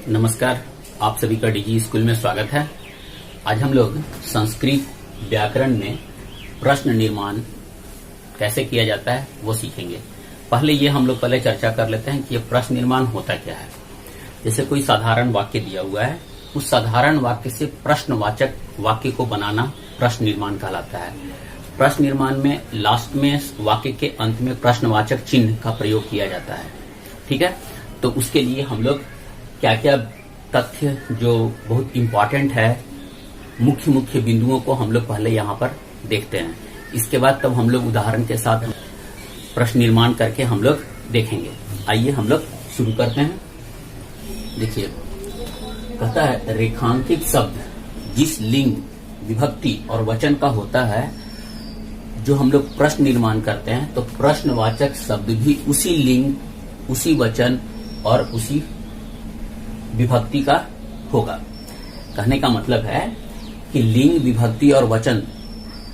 नमस्कार, आप सभी का डीजी स्कूल में स्वागत है। आज हम लोग संस्कृत व्याकरण में प्रश्न निर्माण कैसे किया जाता है वो सीखेंगे। पहले ये हम लोग चर्चा कर लेते हैं कि ये प्रश्न निर्माण होता क्या है। जैसे कोई साधारण वाक्य दिया हुआ है, उस साधारण वाक्य से प्रश्नवाचक वाक्य को बनाना प्रश्न निर्माण कहलाता है। प्रश्न निर्माण में लास्ट में वाक्य के अंत में प्रश्नवाचक चिन्ह का प्रयोग किया जाता है। ठीक है, तो उसके लिए हम लोग क्या क्या तथ्य जो बहुत इम्पोर्टेंट है, मुख्य बिंदुओं को हम लोग पहले यहाँ पर देखते हैं। इसके बाद तब हम लोग उदाहरण के साथ प्रश्न निर्माण करके हम लोग देखेंगे। आइए हम लोग शुरू करते हैं। देखिए, कहता है रेखांकित शब्द जिस लिंग, विभक्ति और वचन का होता है, जो हम लोग प्रश्न निर्माण करते हैं, तो प्रश्नवाचक शब्द भी उसी लिंग, उसी वचन और उसी विभक्ति का होगा। कहने का मतलब है कि लिंग, विभक्ति और वचन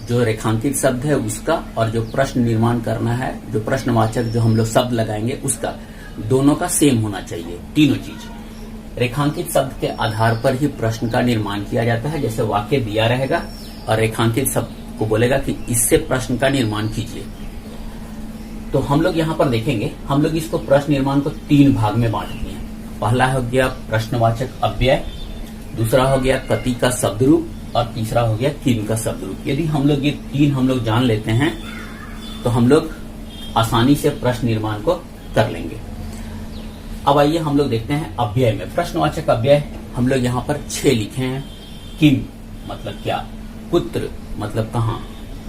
जो रेखांकित शब्द है उसका, और जो प्रश्न निर्माण करना है, जो प्रश्नवाचक जो हम लोग शब्द लगाएंगे उसका, दोनों का सेम होना चाहिए। तीनों चीज रेखांकित शब्द के आधार पर ही प्रश्न का निर्माण किया जाता है। जैसे वाक्य दिया रहेगा और रेखांकित शब्द को बोलेगा कि इससे प्रश्न का निर्माण कीजिए। तो हम लोग यहाँ पर देखेंगे, हम लोग इसको प्रश्न निर्माण को तीन भाग में बांट दिए हैं। पहला हो गया प्रश्नवाचक अव्यय, दूसरा हो गया कति का शब्द रूप और तीसरा हो गया किम का शब्द रूप। यदि हम लोग ये तीन हम लोग जान लेते हैं तो हम लोग आसानी से प्रश्न निर्माण को कर लेंगे। अब आइए हम लोग देखते हैं अव्यय में। प्रश्नवाचक अव्यय हम लोग यहाँ पर 6 लिखे हैं। किम मतलब क्या, कुत्र मतलब कहाँ,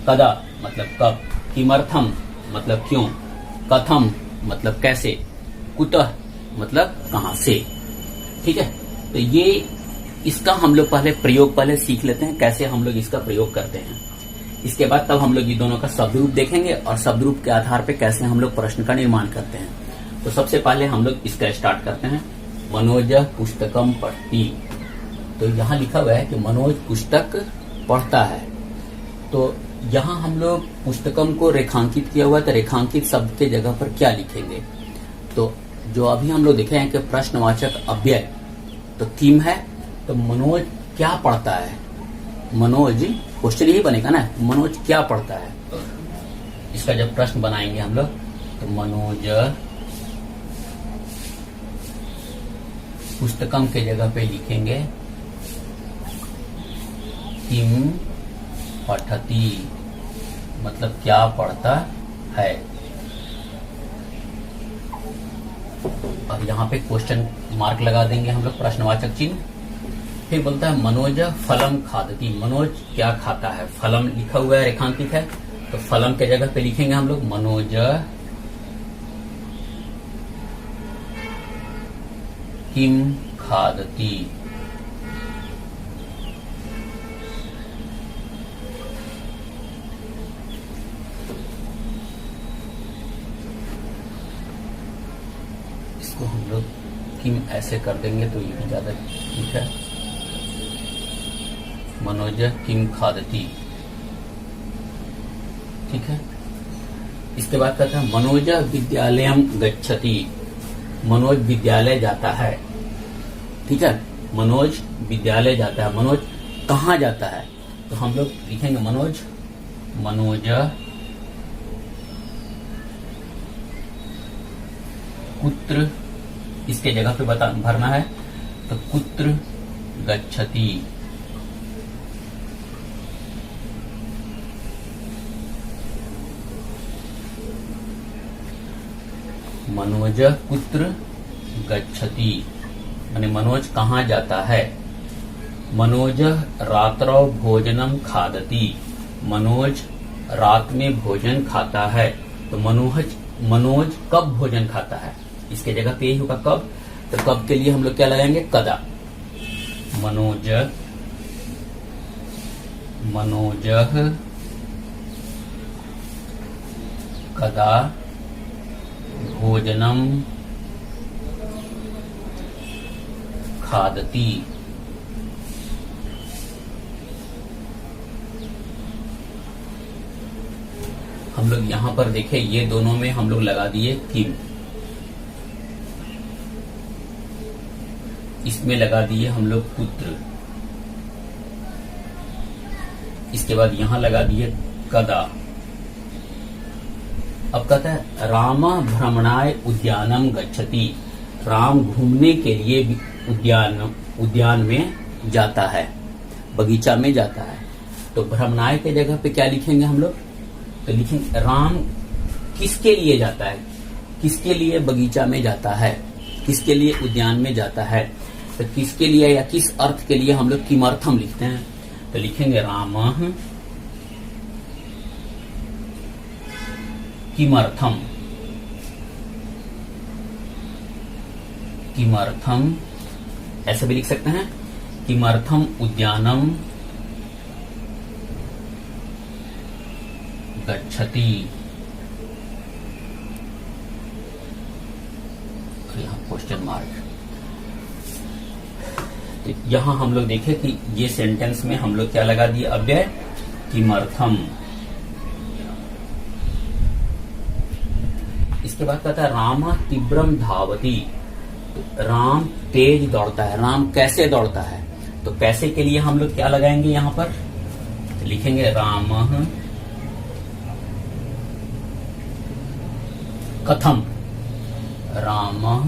कदा मतलब कब, किमर्थम मतलब क्यों, कथम मतलब कैसे, कुतः मतलब कहां से। ठीक है, तो ये इसका हम लोग पहले सीख लेते हैं, कैसे हम लोग इसका प्रयोग करते हैं। इसके बाद तब हम लोग ये दोनों का शब्द रूप देखेंगे और शब्द रूप के आधार पे कैसे हम लोग प्रश्न का निर्माण करते हैं। तो सबसे पहले हम लोग इसका स्टार्ट करते हैं। मनोज पुस्तकम पढ़ती। तो यहाँ लिखा हुआ है कि मनोज पुस्तक पढ़ता है। तो यहाँ हम लोग पुस्तकम को रेखांकित किया हुआ है, तो रेखांकित शब्द के जगह पर क्या लिखेंगे। तो जो अभी हम लोग देखे हैं कि प्रश्नवाचक अव्यय तो किम है, तो मनोज क्या पढ़ता है। मनोज क्वेश्चन यही बनेगा ना, मनोज क्या पढ़ता है। इसका जब प्रश्न बनाएंगे हम लोग, तो मनोज पुस्तकम के जगह पे लिखेंगे किम पठती, मतलब क्या पढ़ता है। और यहाँ पे क्वेश्चन मार्क लगा देंगे हम लोग, प्रश्नवाचक चिन्ह। फिर बोलता है मनोज फलम खादती, मनोज क्या खाता है। फलम लिखा हुआ है, रेखांकित है, तो फलम के जगह पे लिखेंगे हम लोग मनोज किम खादती। इसको हम लोग किम ऐसे कर देंगे तो ये भी ज्यादा ठीक है। मनोज किम खादती। ठीक है, इसके बाद कहता है मनोज विद्यालयम गच्छति। मनोज विद्यालय जाता है। ठीक है, मनोज विद्यालय जाता है। मनोज कहाँ जाता है, तो हम लोग लिखेंगे मनोज कुत्र, इसके जगह पे भरना है, तो कुत्र गच्छति। मनोज कुत्र गच्छति माने मनोज कहाँ जाता है। मनोज रात्रौ भोजनम खादति। मनोज रात में भोजन खाता है। तो मनोज कब भोजन खाता है, इसके जगह पे यही होगा कब। तो कब के लिए हम लोग क्या लगाएंगे, कदा। मनोज कदा भोजनम खादती। हम लोग यहाँ पर देखें, ये दोनों में हम लोग लगा दिए किम। इसमें लगा दिए हम लोग पुत्र। इसके बाद यहां लगा दिए कदा। अब कहता है राम भ्रमणाय उद्यानम गच्छति। राम घूमने के लिए उद्यान में जाता है, बगीचा में जाता है। तो भ्रमणाय के जगह पे क्या लिखेंगे हम लोग? तो लिखेंगे राम किसके लिए जाता है, किसके लिए बगीचा में जाता है, किसके लिए उद्यान में जाता है। तो किसके लिए या किस अर्थ के लिए हम लोग किमर्थम लिखते हैं? तो लिखेंगे रामः किमर्थम। किमर्थम ऐसे भी लिख सकते हैं, किमर्थम उद्यानम गच्छति। यहां क्वेश्चन मार्क। तो यहां हम लोग देखें कि ये सेंटेंस में हम लोग क्या लगा दिए? अव्यय किमर्थम। इसके बाद कहता है राम तीव्रम धावती। तो राम तेज दौड़ता है। राम कैसे दौड़ता है? तो कैसे के लिए हम लोग क्या लगाएंगे यहां पर? तो लिखेंगे रामः कथम। रामः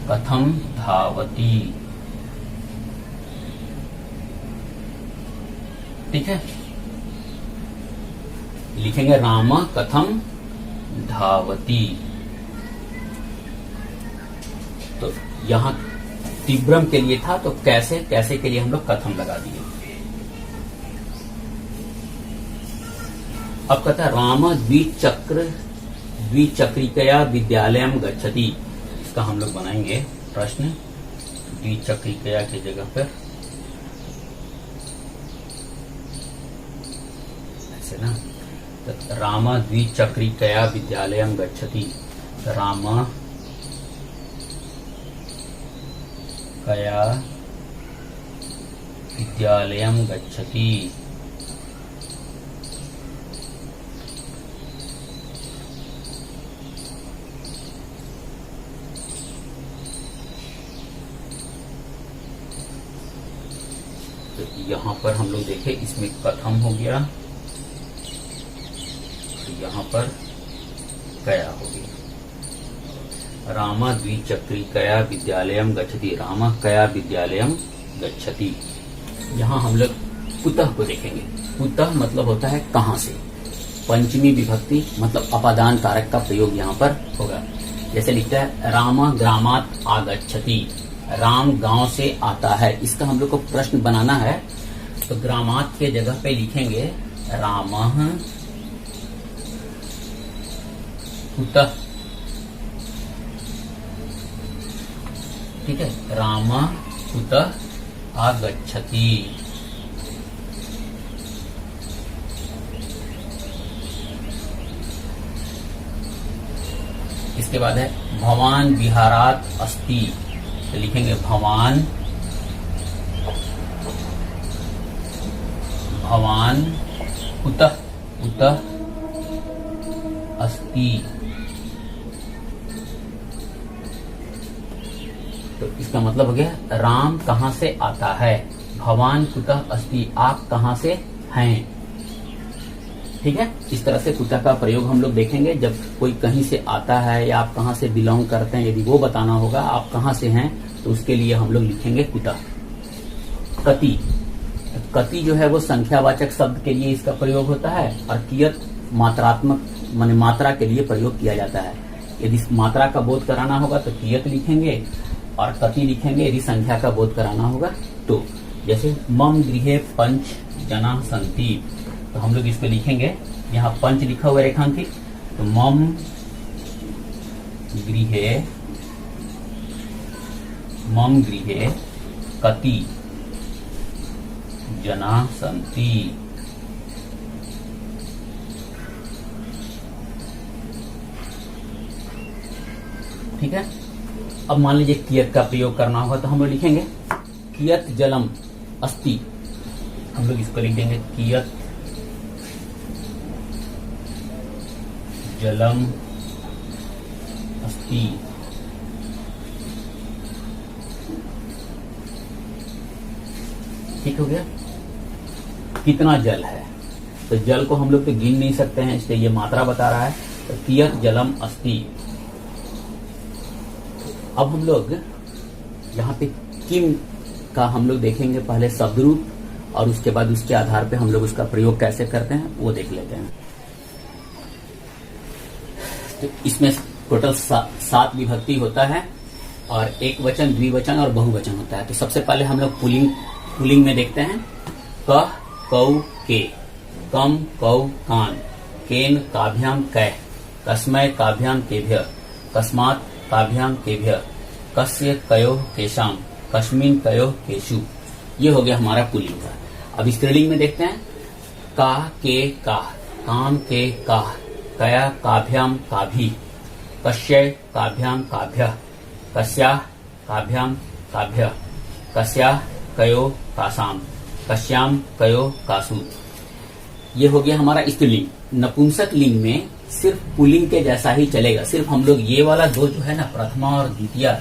कथम धावती। ठीक है, लिखेंगे राम कथम धावती। तो यहां तीव्रम के लिए था, तो कैसे कैसे के लिए हम लोग कथम लगा दिए। अब कहता है राम द्विचक्रिकया विद्यालयम गच्छति। इसका हम लोग बनाएंगे प्रश्न द्विचक्रिकया की जगह पर ऐसे ना। तो राम द्विचक्रिकया विद्यालयम गच्छति। राम कया विद्यालयम गच्छति। तो यहां पर हम लोग देखें, इसमें कथम हो गया, तो यहां पर कया हो गया। राम द्विचक्रिकया विद्यालयम गच्छति। राम कया विद्यालयम गच्छति। यहां हम लोग कुतः को देखेंगे। कुतः मतलब होता है कहां से। पंचमी विभक्ति मतलब अपादान कारक का प्रयोग यहां पर होगा। जैसे लिखता है राम ग्रामात् आगच्छति। राम गांव से आता है। इसका हम लोग को प्रश्न बनाना है, तो ग्रामात् के जगह पे लिखेंगे रामः कुतः। ठीक है, राम कुतः आगच्छति। इसके बाद है भवान विहारात् अस्ति। तो लिखेंगे भवान कुतः अस्ति। तो इसका मतलब हो गया राम कहां से आता है। भवान कुतः अस्ति, आप कहां से हैं। ठीक है, इस तरह से कुतः का प्रयोग हम लोग देखेंगे जब कोई कहीं से आता है या आप कहां से बिलोंग करते हैं। यदि वो बताना होगा आप कहां से हैं, तो उसके लिए हम लोग लिखेंगे कुतः। कति। कति जो है वो संख्यावाचक शब्द के लिए इसका प्रयोग होता है, और कियत मात्रात्मक माने मात्रा के लिए प्रयोग किया जाता है। यदि मात्रा का बोध कराना होगा तो कियत लिखेंगे और कति लिखेंगे। यदि संख्या का बोध कराना होगा तो, जैसे मम गृहे पंच जना सन्ति। तो हम लोग इसको लिखेंगे, यहाँ पंच लिखा हुआ रेखांकित, तो मम गृहे कति जना सन्ति। ठीक है, अब मान लीजिए कियत का प्रयोग करना होगा तो हम लोग लिखेंगे कियत जलम अस्ति। हम लोग इसको लिख देंगे कियत जलम अस्ति। ठीक हो गया। कितना जल है, तो जल को हम लोग तो गिन नहीं सकते हैं, इसलिए ये मात्रा बता रहा है, तो कियत जलम अस्ति। अब हम लोग यहाँ पे किम का हम लोग देखेंगे, पहले शब्द रूप और उसके बाद उसके आधार पे हम लोग उसका प्रयोग कैसे करते हैं वो देख लेते हैं। तो इसमें टोटल 7 विभक्ति होता है और एक वचन, द्विवचन और बहुवचन होता है। तो सबसे पहले हम लोग पुल्लिंग में देखते हैं। कह कौ के, कम कौ कान, केन काभ्याम कै, कस्मय काभ्याम केभ्य, कस्मात् काभ्याम केभ्य, कस्य कयोः केशाम, कस्मिन् कयोः केशु। ये हो गया हमारा पुल्लिंग का। अब स्त्रीलिंग में देखते हैं। का के काह, काम के काह, कया काभ्याम काभी, कस्य काभ्याम काभ्य, कस्याः काभ्याम काभ्य, कस्याः कयोः कासाम, कस्याम कयोः कासु। ये हो गया हमारा स्त्रीलिंग। नपुंसक लिंग में सिर्फ पुल्लिंग के जैसा ही चलेगा, सिर्फ हम लोग ये वाला दो जो है ना, प्रथमा और द्वितीया,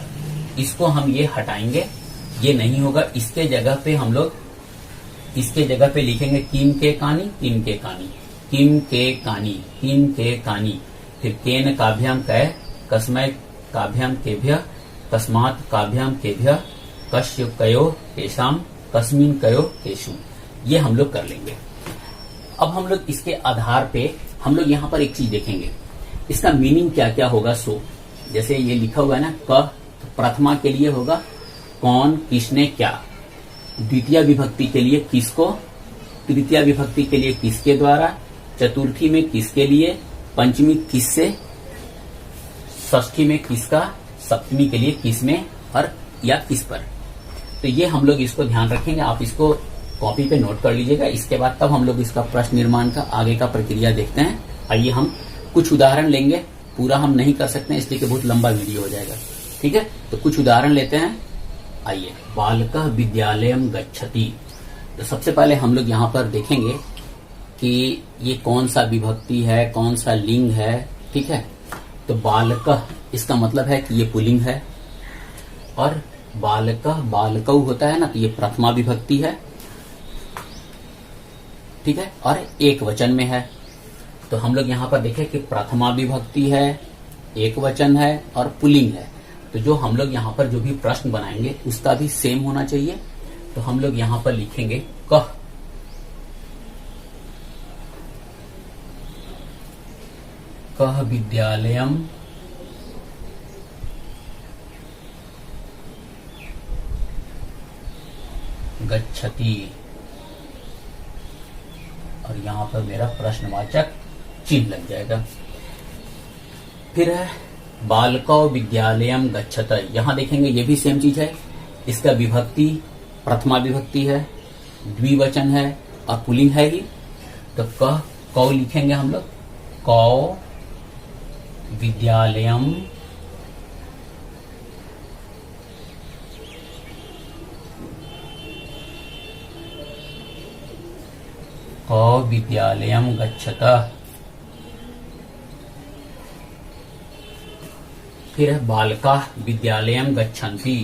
इसको हम ये हटाएंगे, ये नहीं होगा। इसके जगह पे हम लोग इसके जगह पे लिखेंगे किम के कानी, किम के कानी, किम के कानी, किम के कानी, फिर केन काभ्याम कै, कस्मय काभ्याम केभ्य, कस्मात् काभ्याम केभ्य, कस्य कयो केशाम, कस्मिन् कयो केशु। ये हम लोग कर लेंगे। अब हम लोग इसके आधार पे हम लोग यहाँ पर एक चीज देखेंगे, इसका मीनिंग क्या क्या होगा। सो जैसे ये लिखा हुआ है ना, क प्रथमा के लिए होगा कौन, किसने, क्या। द्वितीय विभक्ति के लिए किसको, तृतीय विभक्ति के लिए किसके द्वारा, चतुर्थी में किसके लिए, पंचमी किससे, षष्ठी में किसका, सप्तमी के लिए किस में और या किस पर। तो ये हम लोग इसको ध्यान रखेंगे। आप इसको कॉपी पे नोट कर लीजिएगा। इसके बाद तब हम लोग इसका प्रश्न निर्माण का आगे का प्रक्रिया देखते हैं। आइए हम कुछ उदाहरण लेंगे, पूरा हम नहीं कर सकते हैं इसलिए कि बहुत लंबा वीडियो हो जाएगा। ठीक है, तो कुछ उदाहरण लेते हैं। आइए, बालकः विद्यालयम गच्छति। तो सबसे पहले हम लोग यहाँ पर देखेंगे कि ये कौन सा विभक्ति है, कौन सा लिंग है। ठीक है, तो बालकः इसका मतलब है कि ये पुल्लिंग है, और बालकः बालकौ होता है ना, तो ये प्रथमा विभक्ति है। ठीक है, और एक वचन में है। तो हम लोग यहाँ पर देखें कि प्रथमा विभक्ति है, एक वचन है और पुल्लिंग है। तो जो हम लोग यहाँ पर जो भी प्रश्न बनाएंगे उसका भी सेम होना चाहिए। तो हम लोग यहाँ पर लिखेंगे कह, कह विद्यालयम गच्छति, और यहाँ पर मेरा प्रश्नवाचक चिन्ह लग जाएगा। फिर है बालको विद्यालयम गच्छत। यहाँ देखेंगे ये भी सेम चीज है। इसका विभक्ति प्रथमा विभक्ति है, द्विवचन है और पुल्लिंग है ही। तो कह कौ लिखेंगे हम लोग, कौ विद्यालयम कौ विद्यालयम गच्छतः। फिर है बालकाः विद्यालयम गच्छन्ति।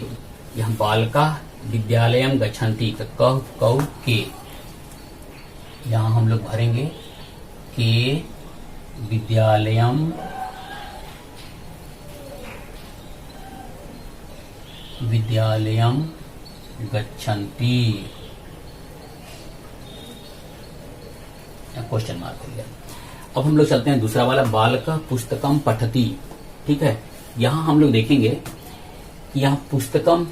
यहाँ बालकाः विद्यालयम गच्छन्ति, तो कह कौ के, यहाँ हम लोग भरेंगे के विद्यालयम विद्यालयम गच्छन्ति। क्वेश्चन मार्क हो गया। अब हम लोग चलते हैं दूसरा वाला, बालकः पुस्तकम पठति। ठीक है, यहाँ हम लोग देखेंगे कि यहाँ पुस्तकम,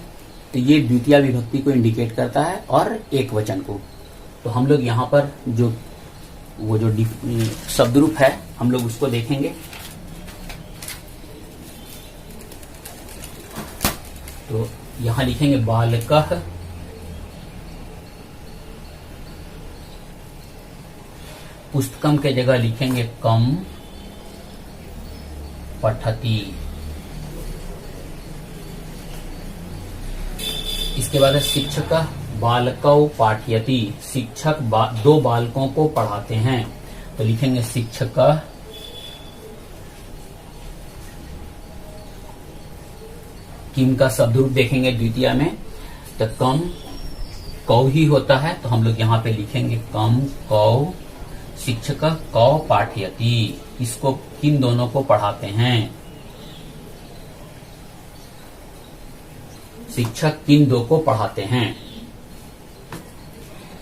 तो ये द्वितीय विभक्ति को इंडिकेट करता है और एक वचन को। तो हम लोग यहाँ पर जो शब्द रूप है हम लोग उसको देखेंगे। तो यहाँ लिखेंगे बालकः पुस्तकम के जगह लिखेंगे कम पठति। इसके बाद है शिक्षक बालकौ पाठयति, शिक्षक दो बालकों को पढ़ाते हैं। तो लिखेंगे शिक्षक किम का शब्द रूप देखेंगे द्वितीय में, तो कम कौ ही होता है, तो हम लोग यहाँ पे लिखेंगे कम कौ शिक्षक कौ पाठयति। इसको किन दोनों को पढ़ाते हैं? शिक्षक किन दो को पढ़ाते हैं?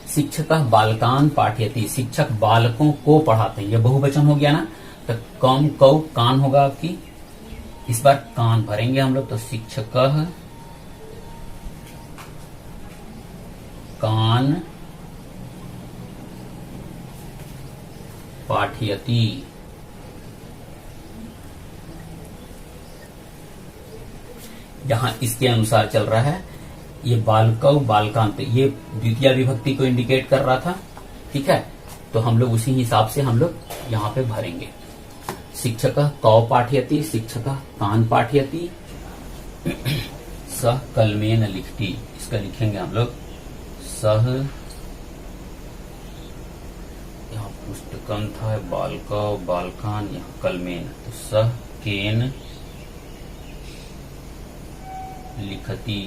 शिक्षक बालकान पाठयति, शिक्षक बालकों को पढ़ाते हैं। यह बहुवचन हो गया ना, तो कम कौ कान होगा आपकी, इस बार कान भरेंगे हम लोग, तो शिक्षक कान पाठयति। यहां इसके अनुसार चल रहा है, ये बालकौ बालकांत, ये द्वितीय विभक्ति को इंडिकेट कर रहा था, ठीक है। तो हम लोग उसी हिसाब से हम लोग यहाँ पे भरेंगे। शिक्षक कौ पाठयति, शिक्षक कान पाठयति, सह कलमेन लिखति। इसका लिखेंगे हम लोग सह, यहाँ पुस्तकम था, बालकौ बालकान, यहाँ कलमेन, तो सह केन लिखति।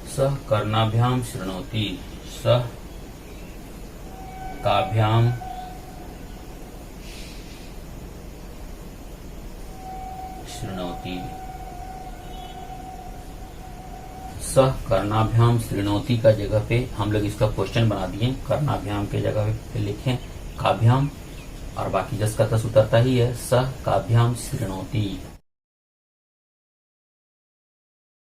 सह कर्णाभ्याम शृणोति, सह काभ्याम शृणोति। सह कर्णाभ्याम शृणोति का जगह पे हम लोग इसका क्वेश्चन बना दिए, कर्णाभ्याम के जगह पे लिखें काभ्याम, और बाकी जस का तस उतरता ही है, सह काभ्याम शृणोति।